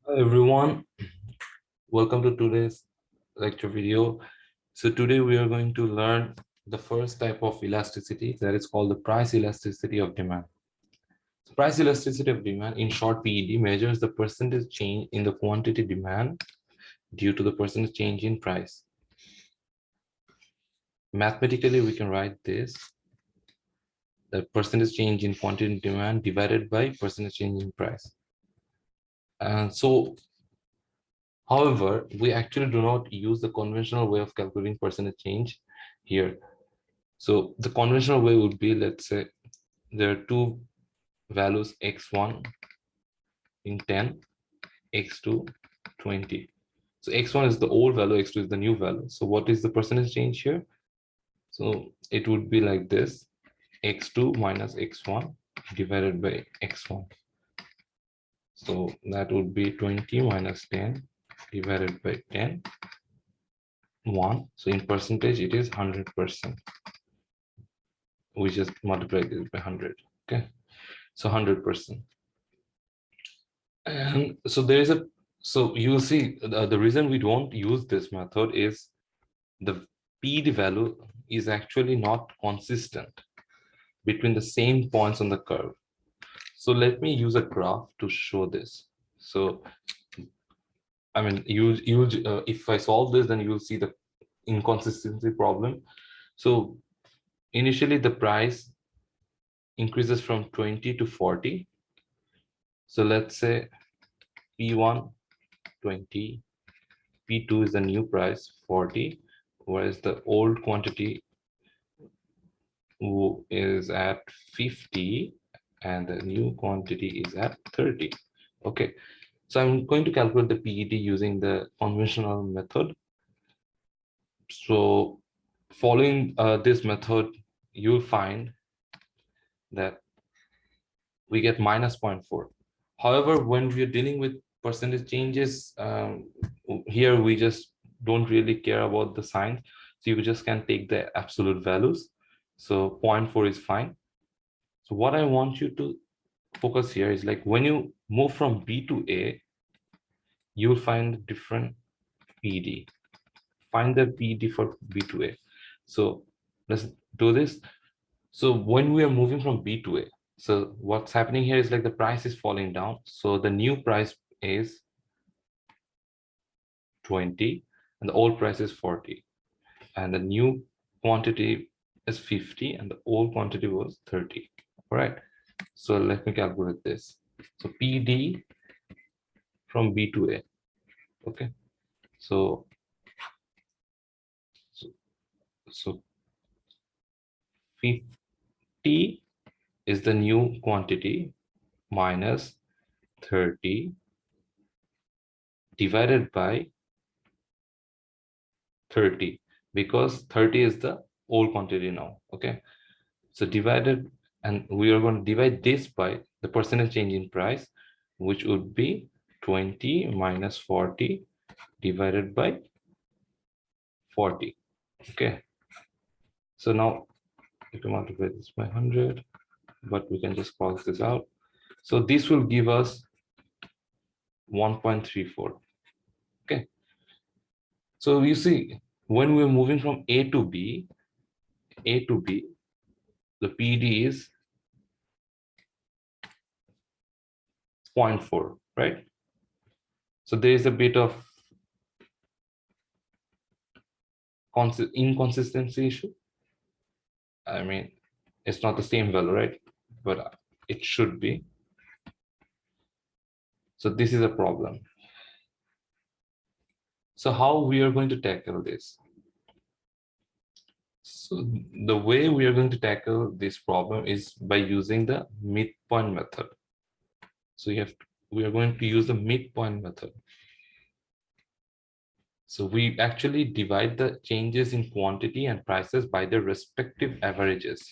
Hi everyone, welcome to today's lecture video. So today we are going to learn the first type of elasticity, that is called the price elasticity of demand. So price elasticity of demand, in short PED, measures the percentage change in the quantity demand due to the percentage change in price. Mathematically, we can write this: the percentage change in quantity demand divided by percentage change in price. And so however, we actually do not use the conventional way of calculating percentage change here. So the conventional way would be, let's say there are two values, x1 in 10, x2 20. So x1 is the old value, x2 is the new value. So what is the percentage change here? So it would be like this: x2 minus x1 divided by x1. So that would be 20 minus 10 divided by 10, 1. So in percentage, it is 100%. We just multiply this by 100. Okay, so 100%. And so there is a, so you'll see the reason we don't use this method is the PD value is actually not consistent between the same points on the curve. So let me use a graph to show this. So I mean, if I solve this, then you'll see the inconsistency problem. So initially the price increases from 20 to 40. So let's say P1 20, P2 is the new price 40, whereas the old quantity is at 50 and the new quantity is at 30. Okay, so I'm going to calculate the PET using the conventional method. So following this method, you'll find that we get minus 0.4. However, when we are dealing with percentage changes, here we just don't really care about the signs. So you just can take the absolute values. So 0.4 is fine. So what I want you to focus here is, like, when you move from B to A, you'll find different PD. Find the PD for B to A. So let's do this. So when we are moving from B to A, so what's happening here is, like, the price is falling down. So the new price is 20 and the old price is 40. And the new quantity is 50 and the old quantity was 30. All right. So let me calculate this. So PD from B to A. Okay. So, so, so 50 is the new quantity minus 30 divided by 30, because 30 is the old quantity now. Okay, so divided, and we are going to divide this by the percentage change in price, which would be 20 minus 40 divided by 40. Okay, so now you can multiply this by 100, but we can just cross this out. So this will give us 1.34. Okay, so you see, when we're moving from A to B, the PD is 0.4, right? So there is a bit of inconsistency issue. I mean, it's not the same value, right? But it should be. So this is a problem. So how we are going to tackle this? So the way we are going to tackle this problem is by using the midpoint method. So we are going to use the midpoint method. So we actually divide the changes in quantity and prices by their respective averages.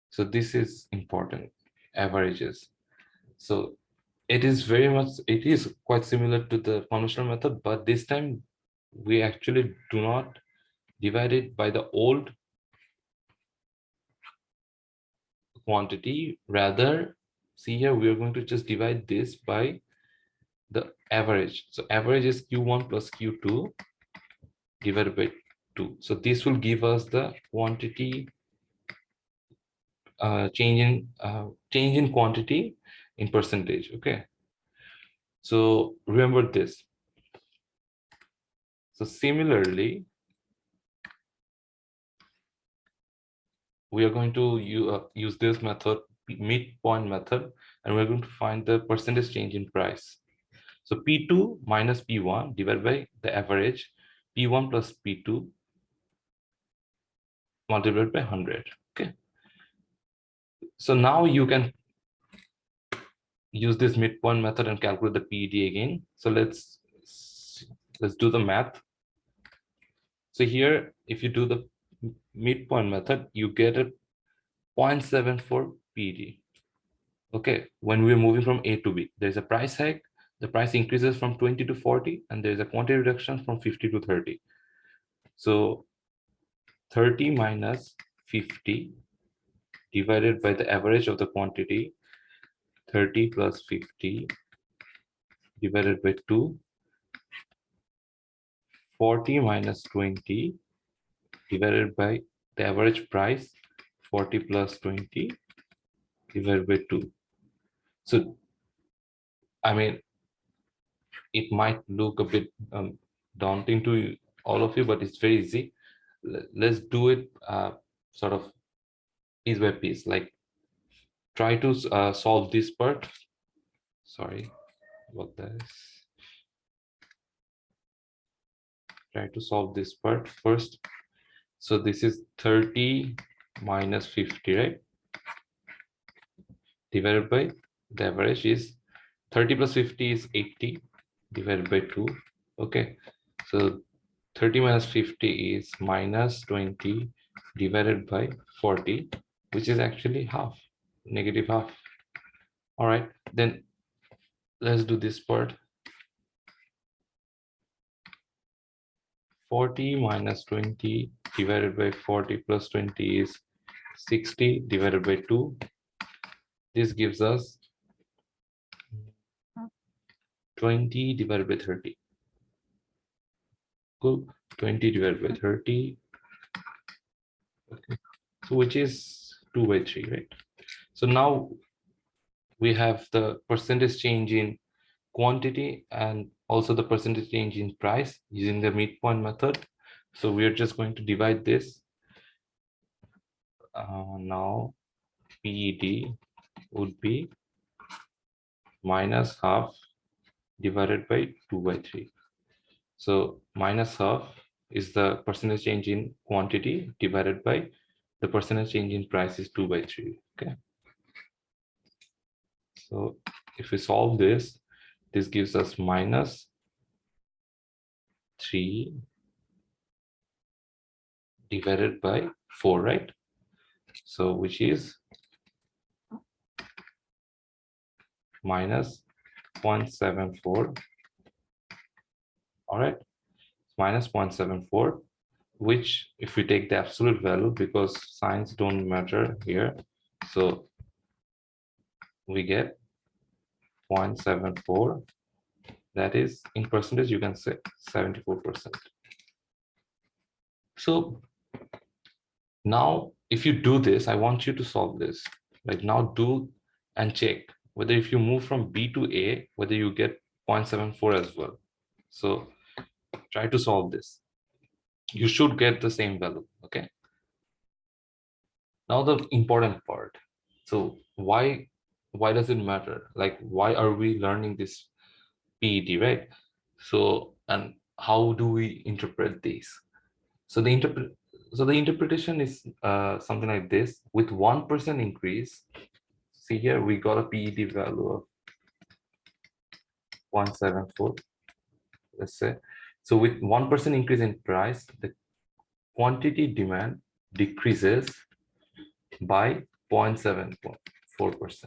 So this is important, averages. So it is quite similar to the conventional method, but this time we actually do not divide it by the old quantity. Rather, see here, we are going to just divide this by the average. So average is Q1 plus Q2 divided by 2. So this will give us the quantity change in quantity in percentage. Okay. So remember this. So similarly, we are going to use this method, midpoint method, and we're going to find the percentage change in price. So P2 minus P1 divided by the average, P1 plus P2 multiplied by 100. Okay. So now you can use this midpoint method and calculate the PED again. So let's do the math. So here, if you do the midpoint method, you get a 0.74 PED. Okay, when we're moving from A to B, there's a price hike, the price increases from 20 to 40, and there's a quantity reduction from 50 to 30. So 30 minus 50 divided by the average of the quantity, 30 plus 50 divided by 2, 40 minus 20 divided by the average price, 40 plus 20 divided by 2. So, I mean, it might look a bit daunting to all of you, but it's very easy. Let's do it sort of piece by piece. Like, try to solve this part. Sorry about this. Try to solve this part first. So this is 30 minus 50, right? Divided by the average is 30 plus 50 is 80 divided by 2. Okay, so 30 minus 50 is minus 20 divided by 40, which is actually half, negative half. All right, then let's do this part. 40 minus 20 divided by 40 plus 20 is 60 divided by 2. This gives us 20 divided by 30. Cool. 20 divided by 30. Okay. So which is 2 by 3, right? So now we have the percentage change in quantity and also the percentage change in price using the midpoint method. So we are just going to divide this. Now PED would be minus half divided by 2 by 3. So minus half is the percentage change in quantity divided by the percentage change in price is 2 by 3. Okay. So if we solve this, this gives us minus 3 divided by 4, right? So which is minus 0.74. All right, minus 0.74, which if we take the absolute value, because signs don't matter here, so we get 0.74. That is, in percentage, you can say 74%. So now, if you do this, I want you to solve this. Like now do and check whether if you move from B to A, whether you get 0.74 as well. So try to solve this. You should get the same value, okay? Now the important part. So why does it matter? Like, why are we learning this PED, right? So, and how do we interpret these? So the interpretation is something like this. With 1% increase, see here we got a PED value of 174. Let's say. So with 1% increase in price, the quantity demand decreases by 0.74%.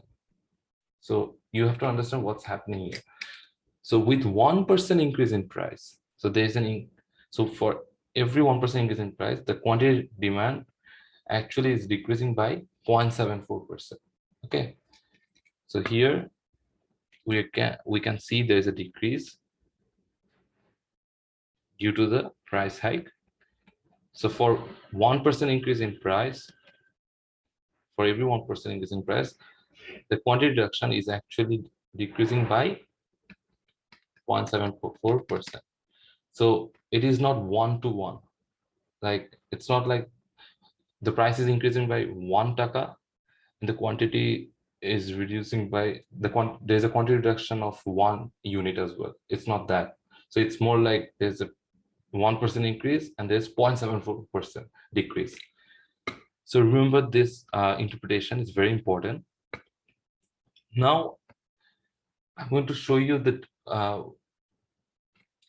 So you have to understand what's happening here. So with 1% increase in price, so there's so for every 1% increase in price, the quantity demand actually is decreasing by 0.74%. Okay. So here we can see there is a decrease due to the price hike. So for 1% increase in price, for every 1% increase in price, the quantity reduction is actually decreasing by 0.74%. So it is not one to one. Like it's not like the price is increasing by 1 taka and the quantity is reducing by there's a quantity reduction of 1 unit as well. It's not that. So it's more like there's a 1% increase and there's 0.74% decrease. So remember this interpretation is very important. Now I'm going to show you that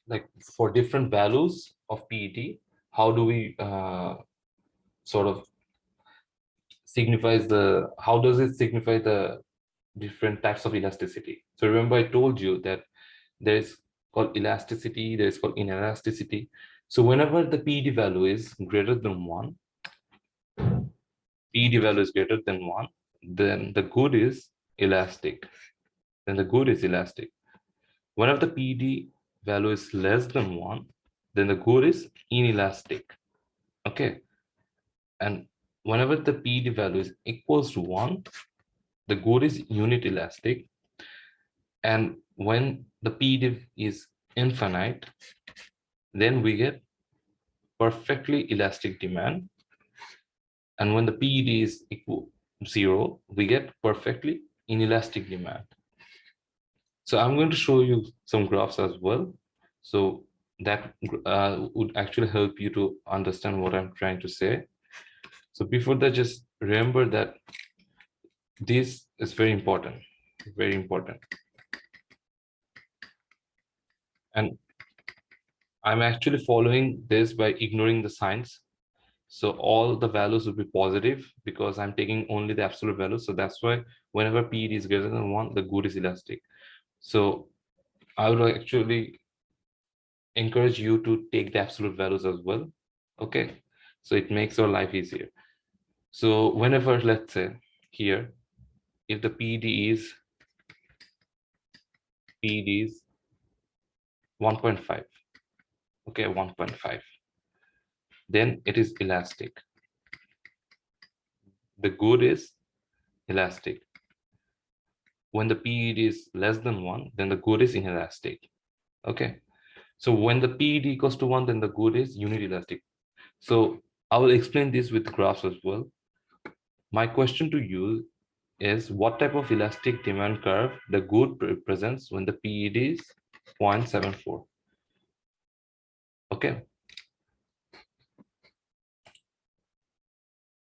like for different values of PET, how do we sort of how does it signify the different types of elasticity? So remember I told you that there's called elasticity, there's called inelasticity. So whenever the PET value is greater than 1, PET value is greater than 1, then the good is elastic. Then the good is elastic. Whenever the PET value is less than 1, then the good is inelastic. Okay. And whenever the PET value is equals to 1, the good is unit elastic. And when the PET is infinite, then we get perfectly elastic demand. And when the PET is equal 0, we get perfectly inelastic demand. So I'm going to show you some graphs as well. So that would actually help you to understand what I'm trying to say. So before that, just remember that this is very important, very important. And I'm actually following this by ignoring the signs. So all the values will be positive because I'm taking only the absolute value. So that's why whenever PET is greater than 1, the good is elastic. So I would actually encourage you to take the absolute values as well. Okay, so it makes your life easier. So whenever, let's say here, if the PET is 1.5, okay, 1.5, then it is elastic. The good is elastic. When the PET is less than 1, then the good is inelastic. Okay, so when the PET equals to 1, then the good is unit elastic. So I will explain this with graphs as well. My question to you is, what type of elastic demand curve the good represents when the PET is 0.74? Okay,